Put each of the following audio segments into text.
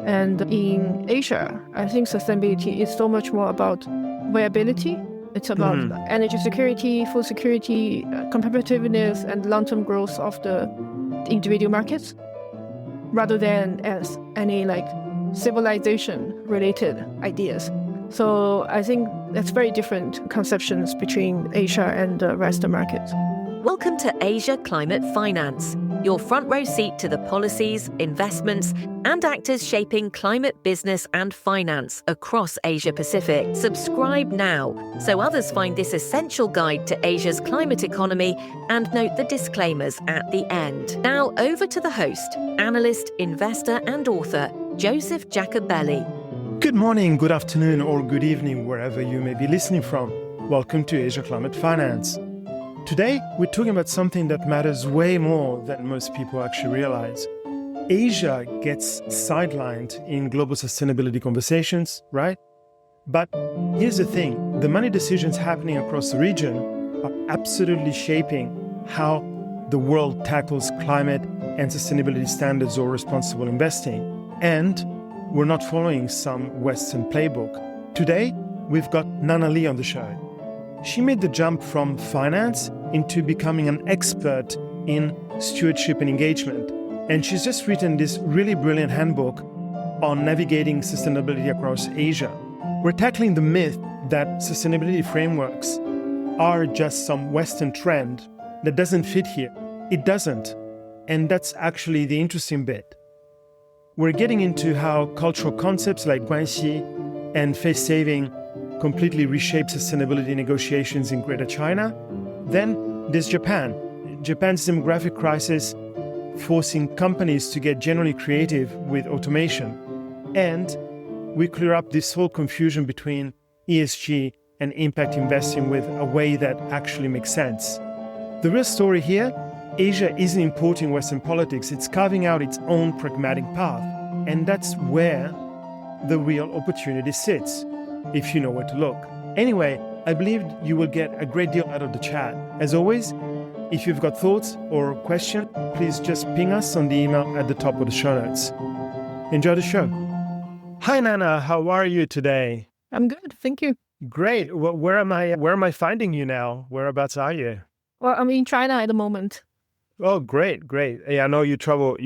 And in Asia, I think sustainability is so much more about viability. It's about energy security, food security, competitiveness, and long-term growth of the individual markets, rather than as any civilization-related ideas. So I think that's very different conceptions between Asia and the Western markets. Welcome to Asia Climate Finance, your front row seat to the policies, investments, and actors shaping climate business and finance across Asia Pacific. Subscribe now so others find this essential guide to Asia's climate economy, and note the disclaimers at the end. Now over to the host, analyst, investor, and author, Joseph Jacobelli. Good morning, good afternoon, or good evening, wherever you may be listening from. Welcome to Asia Climate Finance. Today, we're talking about something that matters way more than most people actually realize. Asia gets sidelined in global sustainability conversations, right? But here's the thing, the money decisions happening across the region are absolutely shaping how the world tackles climate and sustainability standards or responsible investing. And we're not following some Western playbook. Today, we've got Nana Lee on the show. She made the jump from finance into becoming an expert in stewardship and engagement. And she's just written this really brilliant handbook on navigating sustainability across Asia. We're tackling the myth that sustainability frameworks are just some Western trend that doesn't fit here. It doesn't. And that's actually the interesting bit. We're getting into how cultural concepts like guanxi and face saving completely reshape sustainability negotiations in Greater China. Then there's Japan. Japan's demographic crisis forcing companies to get generally creative with automation. And we clear up this whole confusion between ESG and impact investing with a way that actually makes sense. The real story here, Asia isn't importing Western politics, it's carving out its own pragmatic path. And that's where the real opportunity sits, if you know where to look. Anyway, I believe you will get a great deal out of the chat. As always, if you've got thoughts or questions, please just ping us on the email at the top of the show notes. Enjoy the show. Hi, Nana. How are you today? I'm good, thank you. Great. Well, where am I finding you now? Whereabouts are you? Well, I'm in China at the moment. Oh, great. Yeah, I know you travel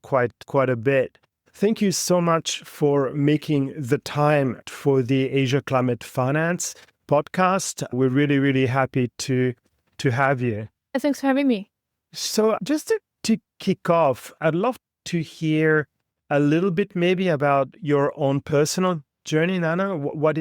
quite a bit. Thank you so much for making the time for the Asia Climate Finance podcast. We're really, really happy to have you. Thanks for having me. So just to kick off, I'd love to hear a little bit maybe about your own personal journey, Nana. What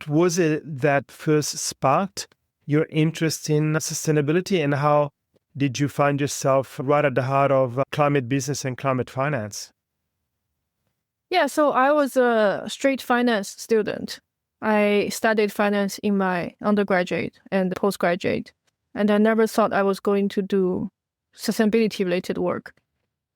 was it that first sparked your interest in sustainability, and how did you find yourself right at the heart of climate business and climate finance? Yeah, so I was a straight finance student. I studied finance in my undergraduate and postgraduate, and I never thought I was going to do sustainability-related work.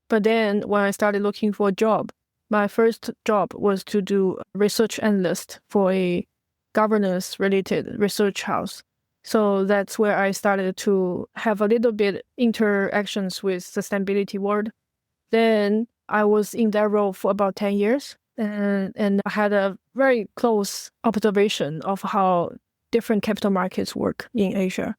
But then when I started looking for a job, my first job was to do research analyst for a governance-related research house. So that's where I started to have a little bit interactions with sustainability world. Then I was in that role for about 10 years and I had a very close observation of how different capital markets work in Asia.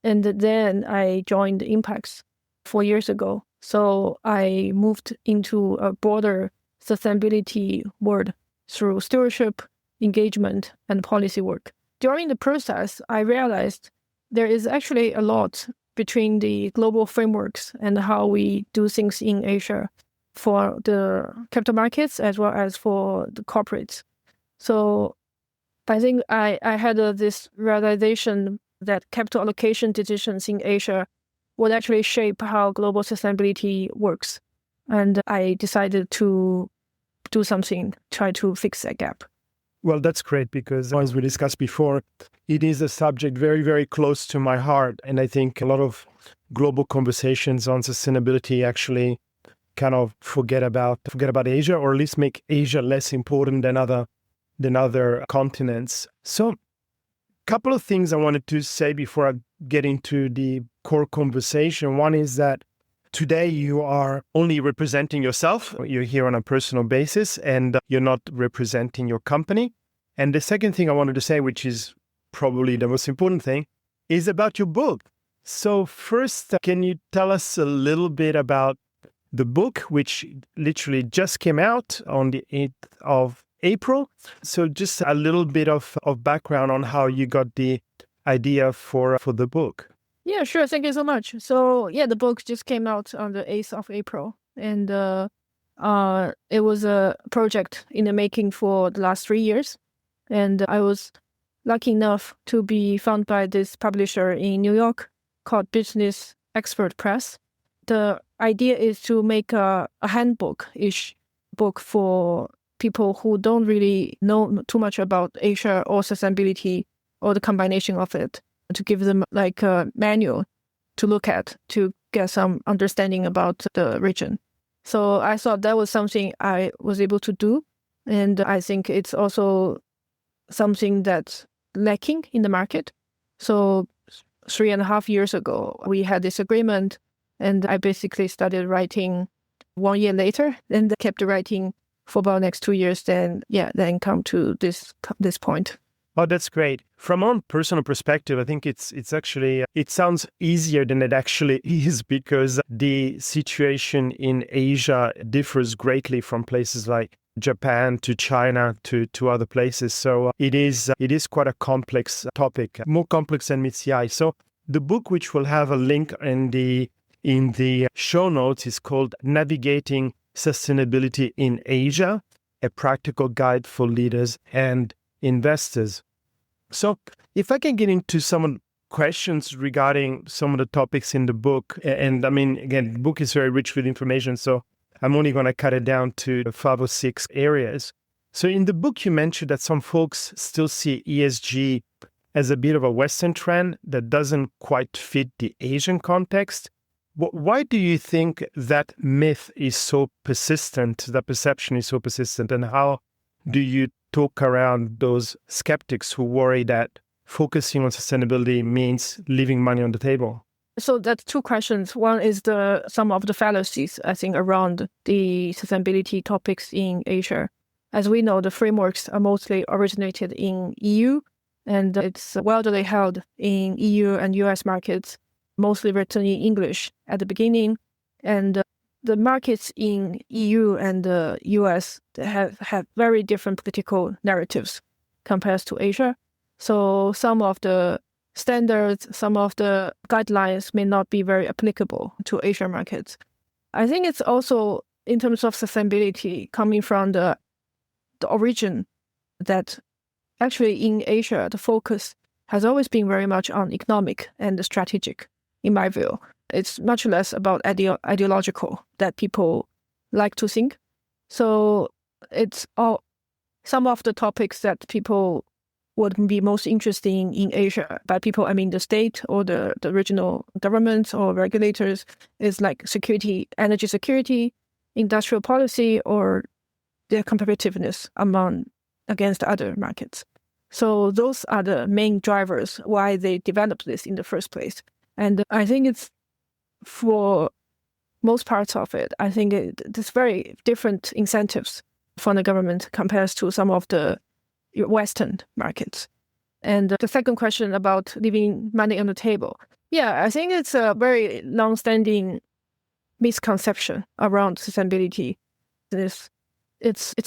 And then I joined Impacts 4 years ago. So I moved into a broader sustainability world through stewardship, engagement, and policy work. During the process, I realized there is actually a lot between the global frameworks and how we do things in Asia for the capital markets as well as for the corporates. So I think I had this realization that capital allocation decisions in Asia would actually shape how global sustainability works. And I decided to do something, try to fix that gap. Well, that's great because, as we discussed before, it is a subject very, very close to my heart. And I think a lot of global conversations on sustainability actually kind of forget about Asia, or at least make Asia less important than other continents. So, a couple of things I wanted to say before I get into the core conversation. One is that today you are only representing yourself. You're here on a personal basis and you're not representing your company. And the second thing I wanted to say, which is probably the most important thing, is about your book. So first, can you tell us a little bit about the book, which literally just came out on the 8th of April? So just a little bit of background on how you got the idea for the book. Yeah, sure. Thank you so much. So yeah, the book just came out on the 8th of April. And it was a project in the making for the last 3 years. And I was lucky enough to be found by this publisher in New York called Business Expert Press. The idea is to make a handbook-ish book for people who don't really know too much about Asia or sustainability or the combination of it, to give them like a manual to look at to get some understanding about the region. So I thought that was something I was able to do. And I think it's also something that's lacking in the market. So 3.5 years ago, we had this agreement, and I basically started writing 1 year later, and kept writing for about next 2 years. Then come to this point. Oh, that's great. From our personal perspective, I think it's actually, it sounds easier than it actually is, because the situation in Asia differs greatly from places like Japan to China to other places. So it is quite a complex topic, more complex than meets the eye. So the book, which will have a link in the show notes, is called Navigating Sustainability in Asia, a practical guide for leaders and investors. So if I can get into some questions regarding some of the topics in the book, and I mean, again, the book is very rich with information, so I'm only going to cut it down to 5 or 6 areas. So in the book, you mentioned that some folks still see ESG as a bit of a Western trend that doesn't quite fit the Asian context. Why do you think that myth is so persistent, that perception is so persistent, and how do you talk around those skeptics who worry that focusing on sustainability means leaving money on the table? So that's 2 questions. One is some of the fallacies, I think, around the sustainability topics in Asia. As we know, the frameworks are mostly originated in EU, and it's widely held in EU and US markets, mostly written in English at the beginning. And the markets in EU and the US have very different political narratives compared to Asia. So some of the standards, some of the guidelines may not be very applicable to Asian markets. I think it's also, in terms of sustainability, coming from the origin that actually in Asia, the focus has always been very much on economic and strategic, in my view. It's much less about ideological that people like to think. So it's all some of the topics that people would be most interesting in Asia. By people, I mean the state or the regional governments or regulators, is like security, energy security, industrial policy, or their competitiveness against other markets. So those are the main drivers why they developed this in the first place. And I think it's, for most parts of it, I think there's very different incentives from the government compared to some of the Western markets. And the second question about leaving money on the table. Yeah, I think it's a very long-standing misconception around sustainability. It's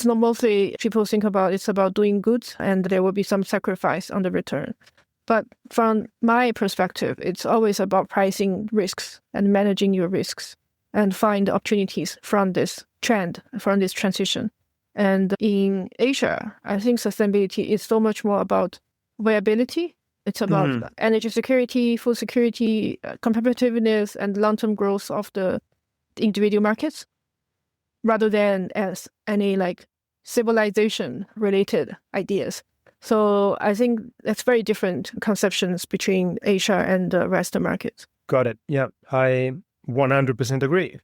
not mostly people think about it's about doing good and there will be some sacrifice on the return. But from my perspective, it's always about pricing risks and managing your risks and find opportunities from this trend, from this transition. And in Asia, I think sustainability is so much more about viability. It's about energy security, food security, competitiveness, and long-term growth of the individual markets, rather than as any like civilization-related ideas. So I think that's very different conceptions between Asia and the Western markets. Got it. Yeah, I 100% agree.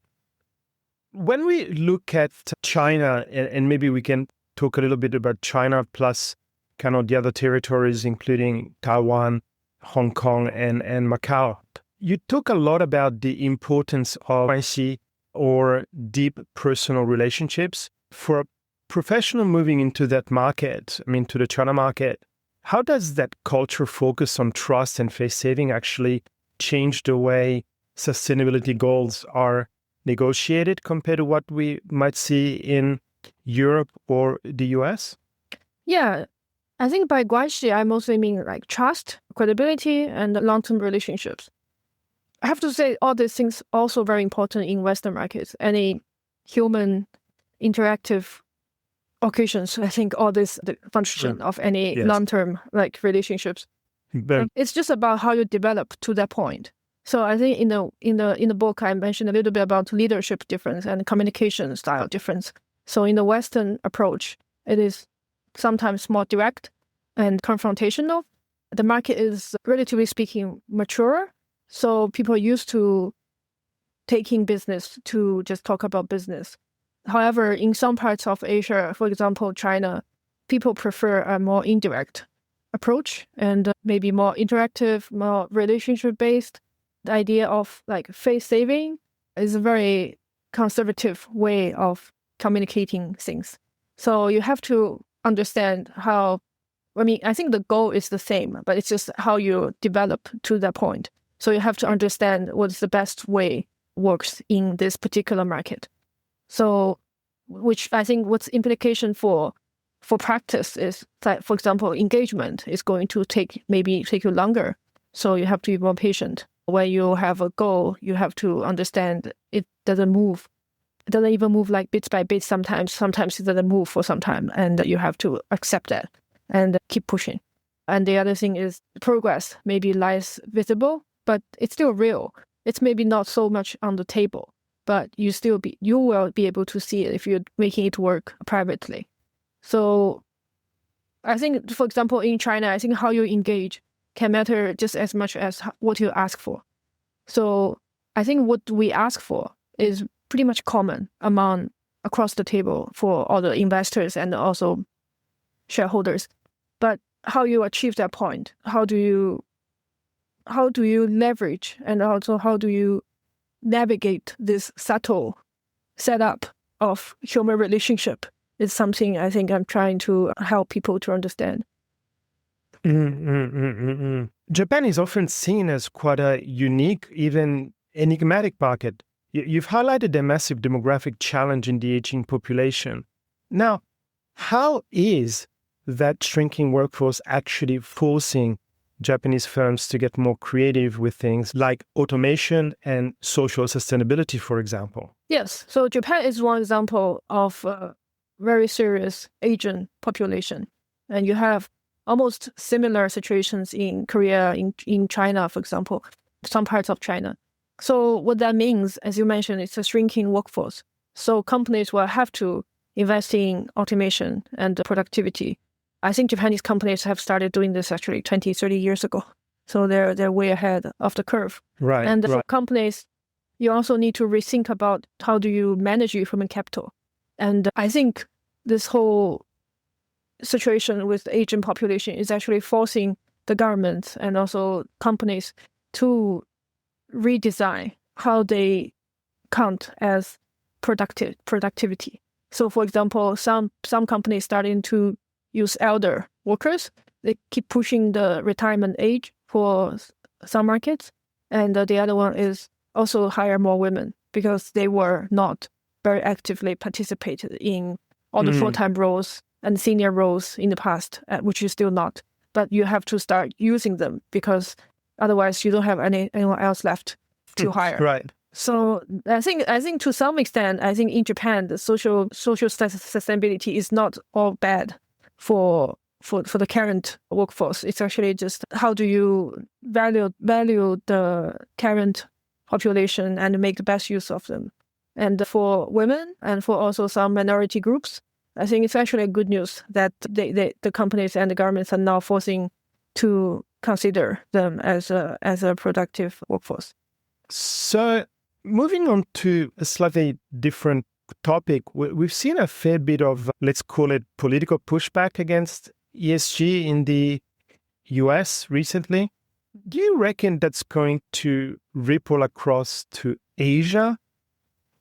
When we look at China, and maybe we can talk a little bit about China plus kind of the other territories, including Taiwan, Hong Kong, and Macau. You talk a lot about the importance of guanxi or deep personal relationships. For a professional moving into that market, to the China market, how does that culture focus on trust and face saving actually change the way sustainability goals are negotiated compared to what we might see in Europe or the US? Yeah, I think by guanxi, I mostly mean like trust, credibility, and long-term relationships. I have to say all these things also very important in Western markets. Any human interactive occasions, I think all this the function of any long-term like relationships. It's just about how you develop to that point. So I think in the book I mentioned a little bit about leadership difference and communication style difference. So in the Western approach, it is sometimes more direct and confrontational. The market is, relatively speaking, mature. So people are used to taking business to just talk about business. However, in some parts of Asia, for example, China, people prefer a more indirect approach and maybe more interactive, more relationship-based. The idea of like face saving is a very conservative way of communicating things. So you have to understand how, I think the goal is the same, but it's just how you develop to that point. So you have to understand what's the best way works in this particular market. So, which I think what's implication for practice is that, for example, engagement is going to take you longer. So you have to be more patient. When you have a goal, you have to understand it doesn't move. It doesn't even move like bit by bit sometimes. Sometimes it doesn't move for some time, and you have to accept that and keep pushing. And the other thing is progress may be less visible, but it's still real. It's maybe not so much on the table, but you will be able to see it if you're making it work privately. So I think, for example, in China, I think how you engage can matter just as much as what you ask for. So I think what we ask for is pretty much common across the table for all the investors and also shareholders. But how you achieve that point, how do you leverage, and also how do you navigate this subtle setup of human relationship is something I think I'm trying to help people to understand. Japan is often seen as quite a unique, even enigmatic market. You've highlighted the massive demographic challenge in the aging population. Now, how is that shrinking workforce actually forcing Japanese firms to get more creative with things like automation and social sustainability, for example? Yes. So Japan is one example of a very serious aging population. And you have almost similar situations in Korea, in China, for example, some parts of China. So what that means, as you mentioned, it's a shrinking workforce. So companies will have to invest in automation and productivity. I think Japanese companies have started doing this actually 20, 30 years ago. So they're way ahead of the curve. Right. And for companies, you also need to rethink about how do you manage your human capital. And I think this whole situation with the aging population is actually forcing the government and also companies to redesign how they count as productivity. So for example, some companies starting to use elder workers. They keep pushing the retirement age for some markets. And the other one is also hire more women because they were not very actively participated in all the full-time roles and senior roles in the past, which is still not. But you have to start using them because otherwise you don't have anyone else left to hire. Right. So I think to some extent, I think in Japan, the social sustainability is not all bad for the current workforce. It's actually just how do you value the current population and make the best use of them. And for women and for also some minority groups, I think it's actually good news that the companies and the governments are now forcing to consider them as a productive workforce. So moving on to a slightly different topic, we've seen a fair bit of, let's call it, political pushback against ESG in the US recently. Do you reckon that's going to ripple across to Asia?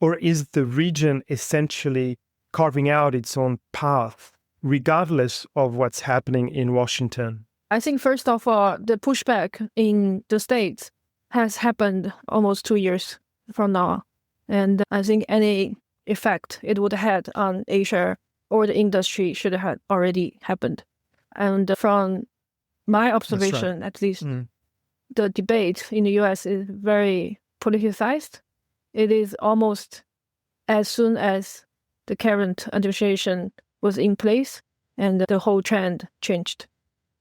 Or is the region essentially carving out its own path, regardless of what's happening in Washington? I think, first of all, the pushback in the States has happened almost 2 years from now. And I think any effect it would have had on Asia or the industry should have already happened. And from my observation, at least, the debate in the US is very politicized. It is almost as soon as the current administration was in place and the whole trend changed.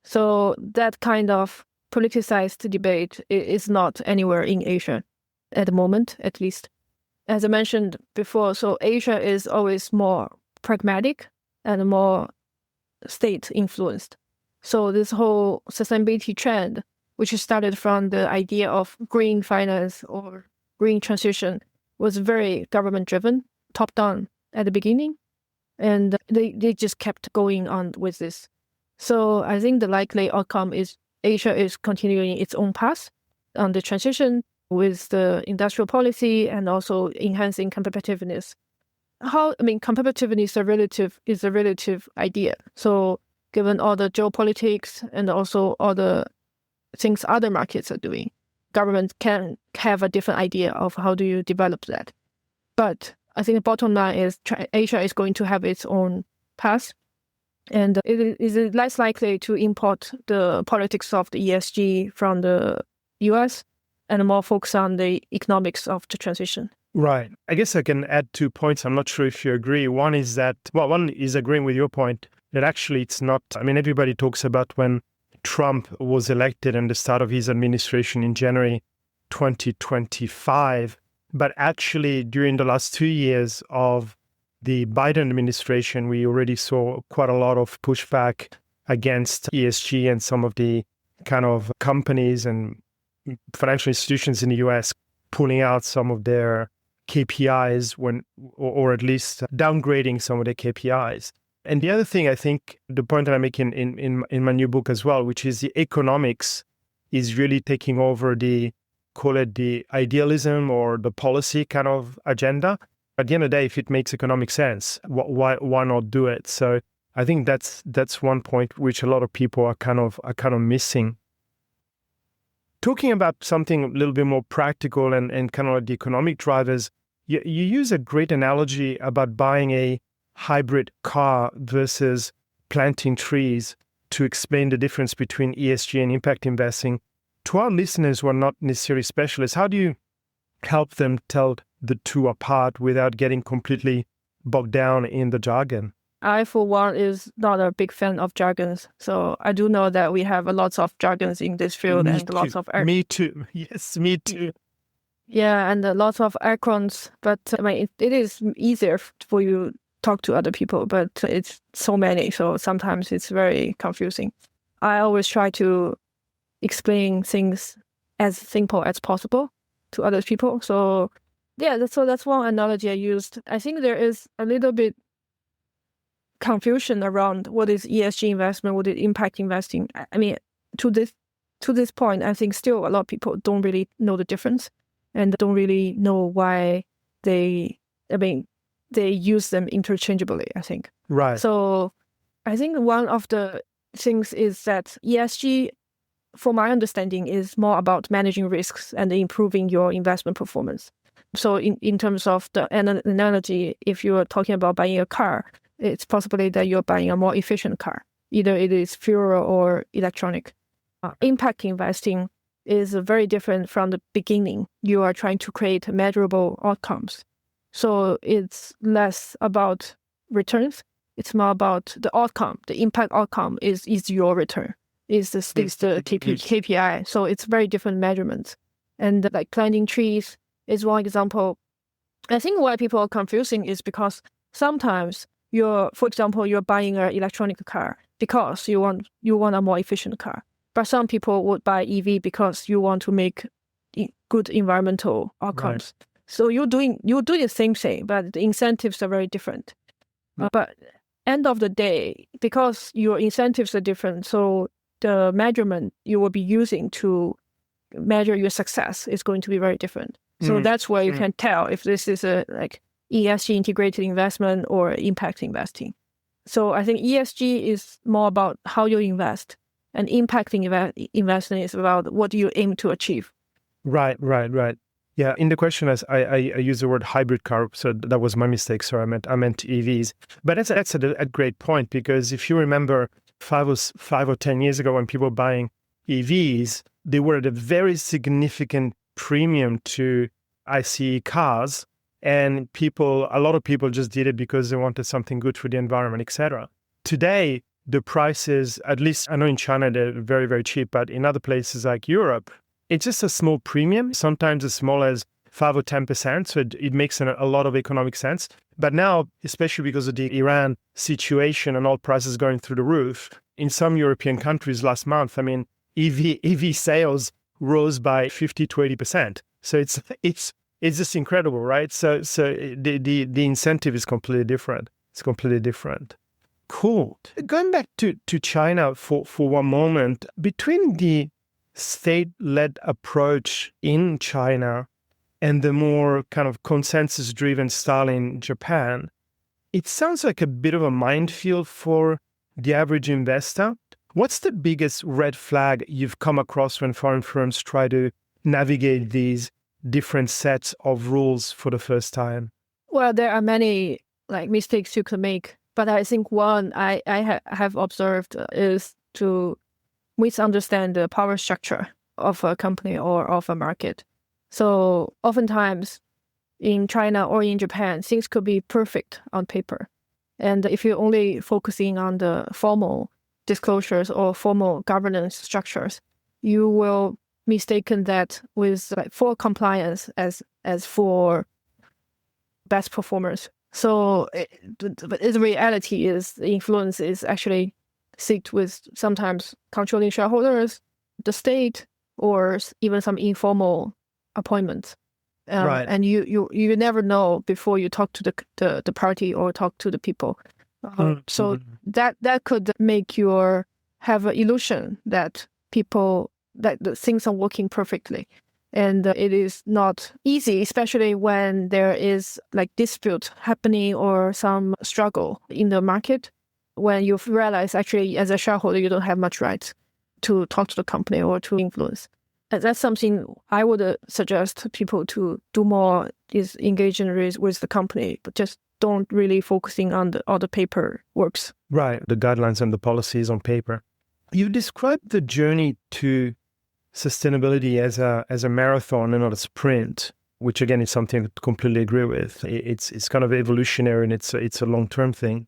So that kind of politicized debate is not anywhere in Asia at the moment, at least. As I mentioned before, so Asia is always more pragmatic and more state-influenced. So this whole sustainability trend, which started from the idea of green finance or green transition, was very government-driven, top-down at the beginning. And they just kept going on with this. So I think the likely outcome is Asia is continuing its own path on the transition with the industrial policy and also enhancing competitiveness. Competitiveness is a relative idea. So given all the geopolitics and also all the things other markets are doing, government can have a different idea of how do you develop that. But I think the bottom line is Asia is going to have its own path. And it is less likely to import the politics of the ESG from the US and more focus on the economics of the transition. Right. I guess I can add 2 points. I'm not sure if you agree. One is that, one is agreeing with your point that actually it's not, everybody talks about when Trump was elected and the start of his administration in January 2025. But actually, during the last 2 years of the Biden administration, we already saw quite a lot of pushback against ESG and some of the kind of companies and financial institutions in the US pulling out some of their KPIs or at least downgrading some of their KPIs. And the other thing, I think, the point that I make in my new book as well, which is the economics is really taking over call it the idealism or the policy kind of agenda. At the end of the day, if it makes economic sense, why not do it? So I think that's one point which a lot of people are kind of missing. Talking about something a little bit more practical and kind of like the economic drivers, you use a great analogy about buying a hybrid car versus planting trees to explain the difference between ESG and impact investing. To our listeners who are not necessarily specialists, how do you help them tell the two apart without getting completely bogged down in the jargon? I, for one, is not a big fan of jargons. So I do know that we have lots of jargons in this field lots of... Me too. Yes, me too. Yeah, and lots of acronyms. But it is easier for you to talk to other people, but it's so many. So sometimes it's very confusing. I always try to explain things as simple as possible to other people. So yeah, that's one analogy I used. I think there is a little bit confusion around what is ESG investment, what is impact investing. To this point, I think still a lot of people don't really know the difference and don't really know why they use them interchangeably, I think. Right. So I think one of the things is that ESG, for my understanding, is more about managing risks and improving your investment performance. So in terms of the analogy, if you are talking about buying a car, it's possibly that you're buying a more efficient car. Either it is fuel or electronic. Impact investing is very different from the beginning. You are trying to create measurable outcomes. So it's less about returns. It's more about the outcome. The impact outcome is your return. Is the KPI. So it's very different measurements. And like planting trees is one example. I think why people are confusing is because sometimes for example, you're buying an electronic car because you want a more efficient car. But some people would buy EV because you want to make good environmental outcomes. Right. So you're doing the same thing, but the incentives are very different. But end of the day, because your incentives are different, so the measurement you will be using to measure your success is going to be very different. So that's where you can tell if this is a like ESG integrated investment or impact investing. So I think ESG is more about how you invest, and impacting investing is about what you aim to achieve. Right. Yeah, in the question, I use the word hybrid car, so that was my mistake. Sorry, I meant EVs. But that's a great point, because if you remember 5 or 10 years ago when people were buying EVs, they were at a very significant premium to ICE cars, and a lot of people just did it because they wanted something good for the environment, etc. Today, the prices, at least I know in China they're very, very cheap, but in other places like Europe, it's just a small premium, sometimes as small as 5 or 10%. So it makes a lot of economic sense. But now, especially because of the Iran situation and oil prices going through the roof, in some European countries last month, I mean, EV sales rose by 50 to 80%. So it's just incredible, right? So the incentive is completely different. It's completely different. Cool. Going back to China for one moment, between the state-led approach in China and the more kind of consensus-driven style in Japan, it sounds like a bit of a minefield for the average investor. What's the biggest red flag you've come across when foreign firms try to navigate these different sets of rules for the first time? Well, there are many like mistakes you could make, but I think one I have observed is to misunderstand the power structure of a company or of a market. So oftentimes in China or in Japan, things could be perfect on paper. And if you're only focusing on the formal disclosures or formal governance structures, you will mistaken that with like for compliance as for best performers. So but the reality is the influence is actually sit with sometimes controlling shareholders, the state, or even some informal appointments. Right. And you never know before you talk to the party or talk to the people. So that could make you have an illusion that the things are working perfectly. And it is not easy, especially when there is like dispute happening or some struggle in the market, when you realize actually as a shareholder, you don't have much right to talk to the company or to influence. And that's something I would suggest people to do more, is engaging with the company, but just don't really focusing on all the paper works. Right, the guidelines and the policies on paper. You described the journey to sustainability as a marathon and not a sprint, which again is something I completely agree with. It's kind of evolutionary and it's a long-term thing.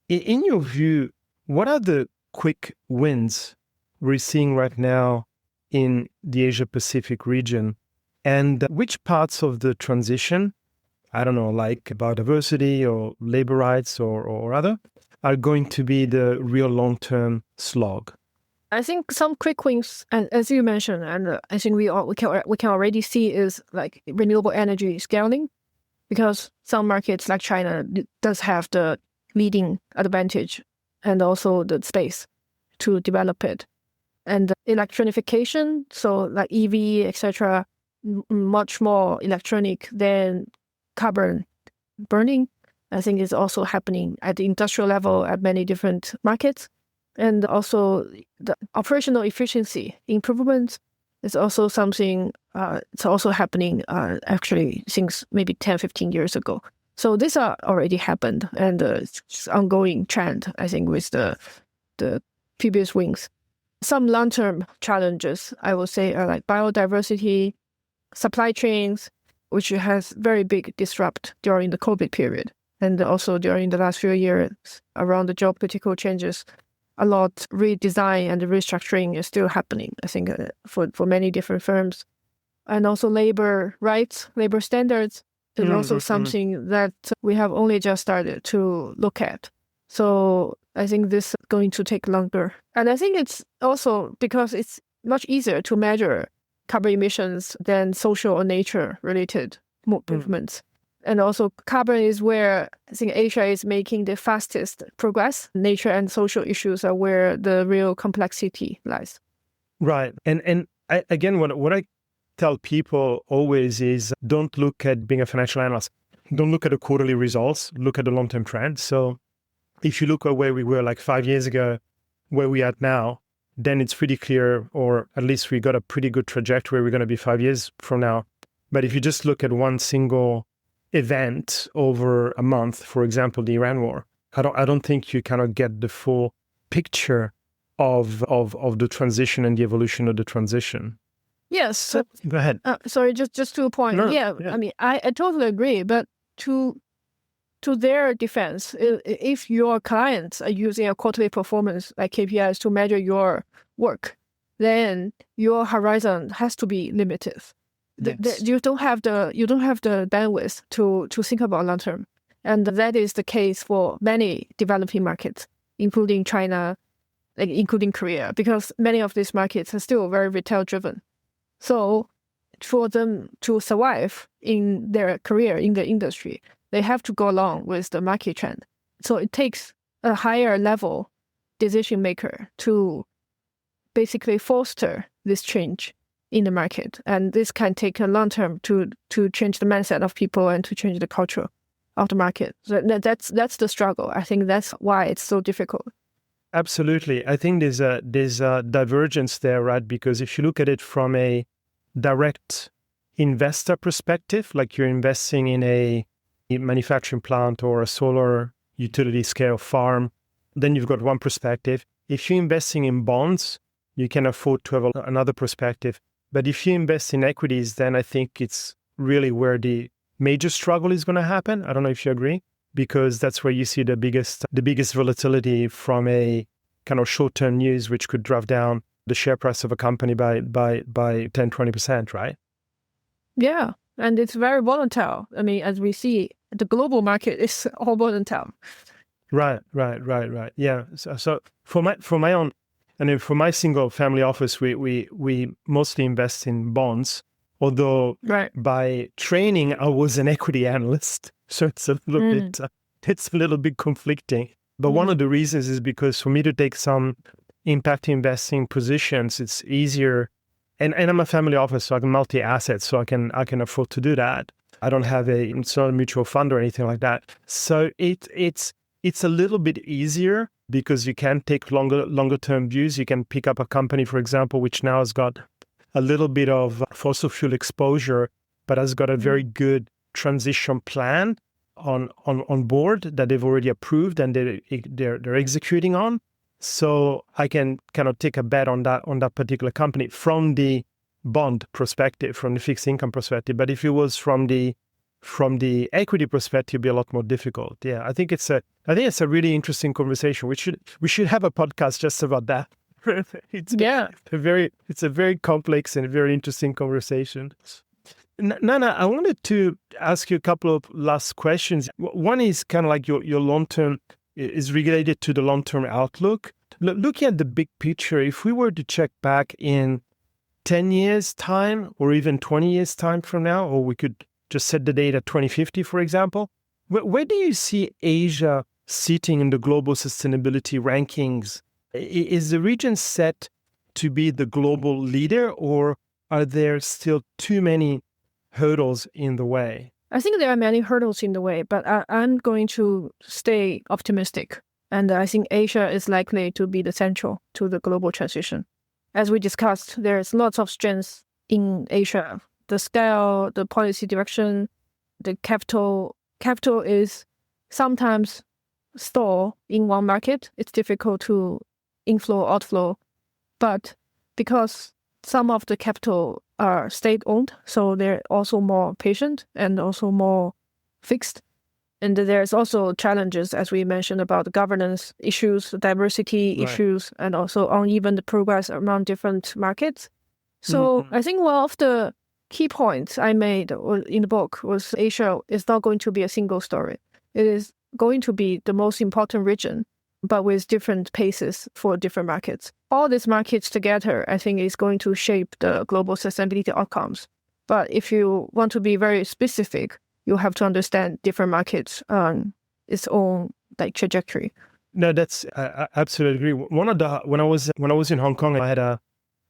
In your view, what are the quick wins we're seeing right now in the Asia-Pacific region? And which parts of the transition, I don't know, like biodiversity or labor rights or other, are going to be the real long-term slog? I think some quick wins, and as you mentioned, and I think we can already see is like renewable energy scaling, because some markets like China does have the leading advantage and also the space to develop it. And electronification, so like EV, etc., much more electronic than carbon burning, I think is also happening at the industrial level at many different markets. And also the operational efficiency improvements is also something, it's also happening actually since maybe 10, 15 years ago. So these are already happened, and it's ongoing trend, I think, with the previous wings. Some long-term challenges, I would say, are like biodiversity, supply chains, which has very big disrupt during the COVID period. And also during the last few years around the geopolitical changes, a lot redesign and restructuring is still happening, I think, for many different firms. And also labor rights, labor standards is also something that we have only just started to look at. So I think this is going to take longer. And I think it's also because it's much easier to measure carbon emissions than social or nature-related movements. And also carbon is where I think Asia is making the fastest progress. Nature and social issues are where the real complexity lies. Right. And again, what I tell people always is don't look at being a financial analyst. Don't look at the quarterly results, look at the long-term trend. So if you look at where we were like 5 years ago, where we are at now, then it's pretty clear, or at least we got a pretty good trajectory we're going to be 5 years from now. But if you just look at one single event over a month, for example, the Iran war, I don't think you kind of get the full picture of the transition and the evolution of the transition. Yes. So, go ahead. Sorry, just to a point. No, yeah, yeah. I mean, I totally agree. But to their defense, if your clients are using a quarterly performance like KPIs to measure your work, then your horizon has to be limited. Yes. You don't have the bandwidth to think about long term, and that is the case for many developing markets, including China, including Korea, because many of these markets are still very retail driven. So for them to survive in their career in the industry, they have to go along with the market trend. So it takes a higher level decision maker to basically foster this change in the market. And this can take a long term to change the mindset of people and to change the culture of the market. So that's the struggle. I think that's why it's so difficult. Absolutely. I think there's a divergence there, right? Because if you look at it from a direct investor perspective, like you're investing in a manufacturing plant or a solar utility scale farm, then you've got one perspective. If you're investing in bonds, you can afford to have another perspective. But if you invest in equities, then I think it's really where the major struggle is going to happen. I don't know if you agree, because that's where you see the biggest volatility from a kind of short-term news, which could drive down the share price of a company by 10-20%, right? Yeah, and it's very volatile. I mean, as we see, the global market is all volatile. Right. Yeah. So for my own, and then for my single family office, we mostly invest in bonds. Although by training I was an equity analyst, so it's a little bit conflicting. But one of the reasons is because for me to take some impact investing positions, it's easier. And I'm a family office, so I can multi-asset, so I can afford to do that. I don't have it's not a mutual fund or anything like that. So it's a little bit easier because you can take longer term views. You can pick up a company, for example, which now has got a little bit of fossil fuel exposure, but has got a very good transition plan on board that they've already approved and they're executing on. So I can kind of take a bet on that particular company from the bond perspective, from the fixed income perspective. But if it was from the equity perspective, it'd be a lot more difficult. Yeah, I think it's a really interesting conversation. We should have a podcast just about that. It's a very complex and very interesting conversation. Nana, I wanted to ask you a couple of last questions. One is kind of like your long-term, is related to the long-term outlook. Looking at the big picture, if we were to check back in 10 years' time or even 20 years' time from now, or we could just set the date at 2050, for example, where do you see Asia sitting in the global sustainability rankings? Is the region set to be the global leader, or are there still too many hurdles in the way? I think there are many hurdles in the way, but I'm going to stay optimistic. And I think Asia is likely to be the central to the global transition. As we discussed, there's lots of strengths in Asia. The scale, the policy direction, the capital. Capital is sometimes stored in one market. It's difficult to inflow, outflow. But because some of the capital are state-owned, so they're also more patient and also more fixed. And there's also challenges, as we mentioned, about the governance issues, diversity issues, and also uneven progress among different markets. So I think one of the key points I made in the book was Asia is not going to be a single story. It is going to be the most important region, but with different paces for different markets. All these markets together, I think, is going to shape the global sustainability outcomes. But if you want to be very specific, you have to understand different markets on its own trajectory. No, that's I absolutely agree. When I was in Hong Kong, I had a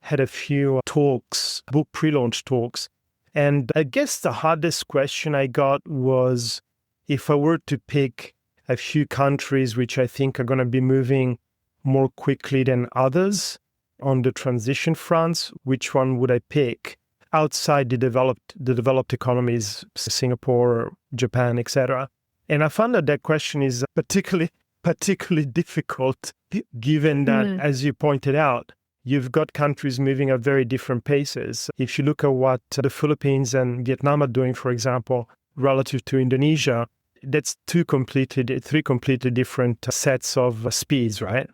had a few talks, book pre-launch talks. And I guess the hardest question I got was, if I were to pick a few countries which I think are going to be moving more quickly than others on the transition fronts, which one would I pick outside the developed economies, Singapore, Japan, etc.? And I found that question is particularly difficult, given that, as you pointed out, you've got countries moving at very different paces. If you look at what the Philippines and Vietnam are doing, for example, relative to Indonesia, that's three completely different sets of speeds, right?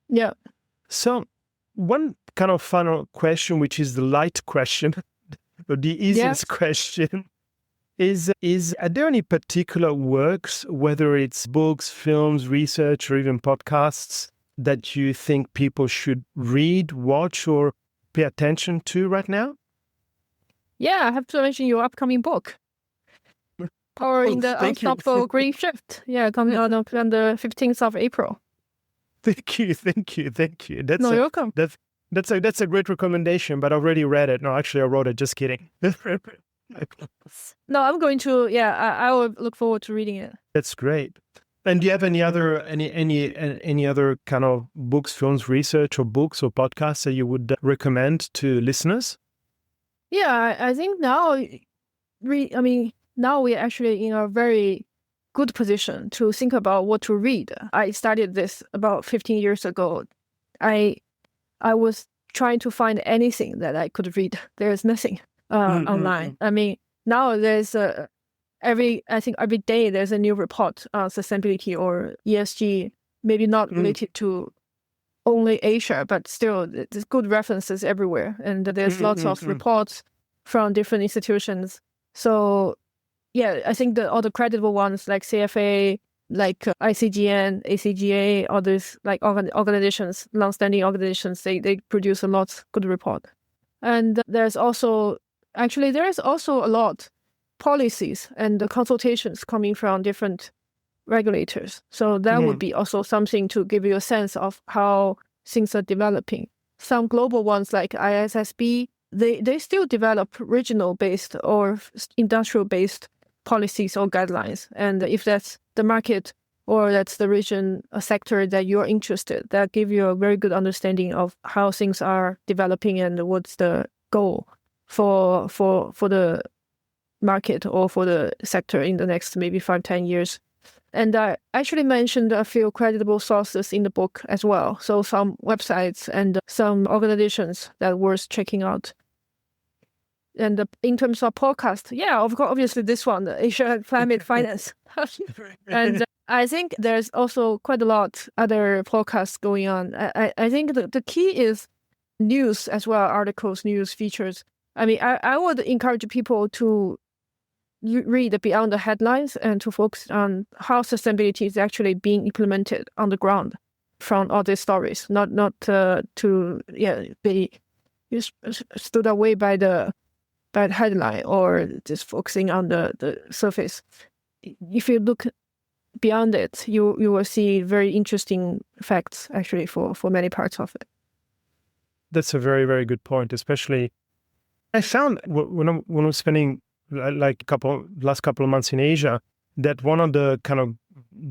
Yeah. So one kind of final question, which is the light question, or the easiest question, is are there any particular works, whether it's books, films, research, or even podcasts, that you think people should read, watch, or pay attention to right now? Yeah, I have to mention your upcoming book. Powering the Unstoppable Green Shift. Yeah, coming out on the 15th of April. Thank you. You're welcome. That's a great recommendation, but I already read it. No, actually, I wrote it. Just kidding. No, I'm going to. Yeah, I will look forward to reading it. That's great. And do you have any other kind of books, films, research, or books or podcasts that you would recommend to listeners? Yeah, I think now, now we're actually in a very good position to think about what to read. I started this about 15 years ago. I was trying to find anything that I could read. There's nothing online. I mean, now there's every day there's a new report on sustainability or ESG, maybe not related to only Asia, but still there's good references everywhere. And there's lots of reports from different institutions. So yeah, I think all the credible ones like CFA, like ICGN, ACGA, all these like organizations, long-standing organizations, they produce a lot good report. And there is also a lot policies and the consultations coming from different regulators. So that would be also something to give you a sense of how things are developing. Some global ones like ISSB, they still develop regional-based or industrial-based policies or guidelines. And if that's the market or that's the region, a sector that you're interested, that give you a very good understanding of how things are developing and what's the goal for the market or for the sector in the next maybe 5-10 years. And I actually mentioned a few credible sources in the book as well. So some websites and some organizations that are worth checking out. And in terms of podcast, yeah, of course, obviously this one, the Asia Climate Finance. And I think there's also quite a lot other podcasts going on. I think the key is news as well, articles, news, features. I mean, I would encourage people to read beyond the headlines and to focus on how sustainability is actually being implemented on the ground from all these stories, not to be stood away by the headline or just focusing on the surface. If you look beyond it, you will see very interesting facts actually for many parts of it. That's a very, very good point. Especially, I found when I was spending like last couple of months in Asia, that one of the kind of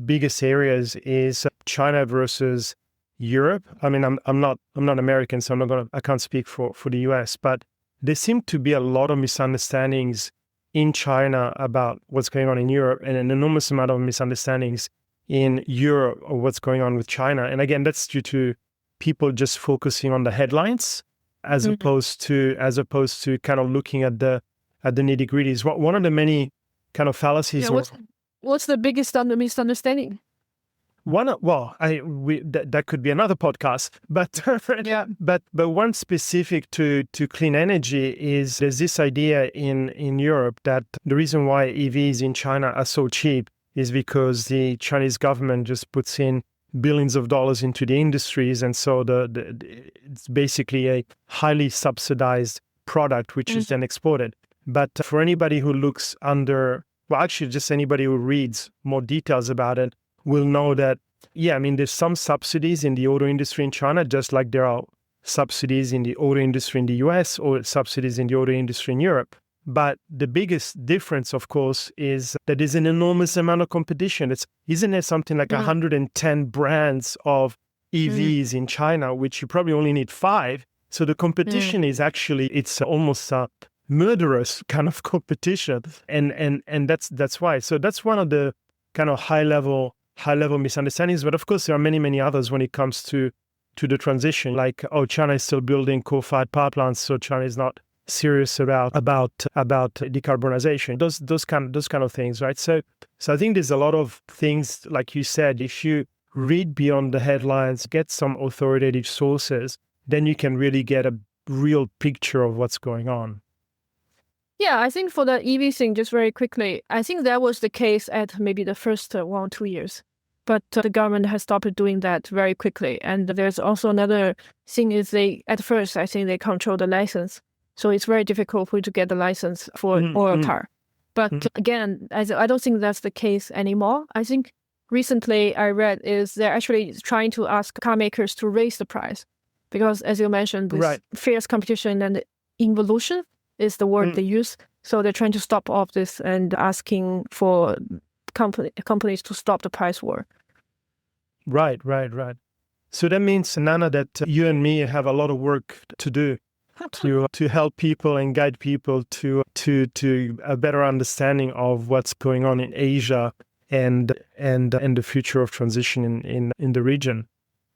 biggest areas is China versus Europe. I mean, I'm not American, so I can't speak for the US, but there seem to be a lot of misunderstandings in China about what's going on in Europe, and an enormous amount of misunderstandings in Europe of what's going on with China. And again, that's due to people just focusing on the headlines as opposed to kind of looking at the nitty-gritties. One of the many kind of fallacies. Yeah, what's the biggest misunderstanding? That could be another podcast, but but one specific to clean energy is there's this idea in Europe that the reason why EVs in China are so cheap is because the Chinese government just puts in billions of dollars into the industries, and so it's basically a highly subsidized product which is then exported. But for anybody who looks just anybody who reads more details about it, will know that, there's some subsidies in the auto industry in China, just like there are subsidies in the auto industry in the US or subsidies in the auto industry in Europe. But the biggest difference, of course, is that there's an enormous amount of competition. Isn't there something like 110 brands of EVs in China, which you probably only need 5? So the competition is actually, it's almost a murderous kind of competition. And that's why. So that's one of the kind of high level misunderstandings. But of course, there are many, many others when it comes to the transition, like, China is still building coal-fired power plants, so China is not serious about decarbonization. Those kind of things, right? So I think there's a lot of things, like you said, if you read beyond the headlines, get some authoritative sources, then you can really get a real picture of what's going on. Yeah, I think for the EV thing, just very quickly, I think that was the case at maybe the first 1 or 2 years. But the government has stopped doing that very quickly. And there's also another thing is at first, I think they control the license. So it's very difficult for you to get the license for an oil car. But again, I don't think that's the case anymore. I think recently I read is they're actually trying to ask car makers to raise the price. Because as you mentioned, this fierce competition and involution is the word they use. So they're trying to stop all of this and asking for companies to stop the price war. Right. So that means, Nana, that you and me have a lot of work to do to help people and guide people to a better understanding of what's going on in Asia and the future of transition in the region.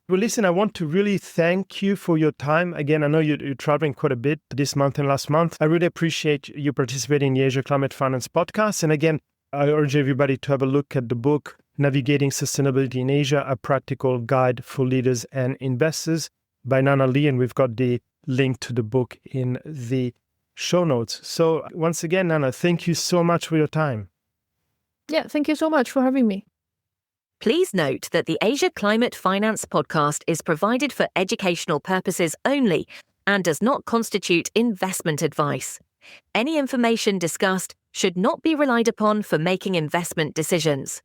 Well, listen, I want to really thank you for your time. Again, I know you're traveling quite a bit this month and last month. I really appreciate you participating in the Asia Climate Finance podcast. And again, I urge everybody to have a look at the book, Navigating Sustainability in Asia, A Practical Guide for Leaders and Investors by Nana Lee. And we've got the link to the book in the show notes. So once again, Nana, thank you so much for your time. Yeah, thank you so much for having me. Please note that the Asia Climate Finance podcast is provided for educational purposes only and does not constitute investment advice. Any information discussed should not be relied upon for making investment decisions.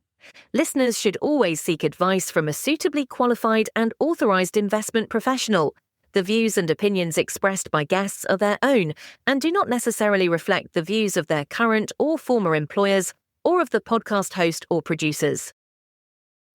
Listeners should always seek advice from a suitably qualified and authorized investment professional. The views and opinions expressed by guests are their own and do not necessarily reflect the views of their current or former employers or of the podcast host or producers.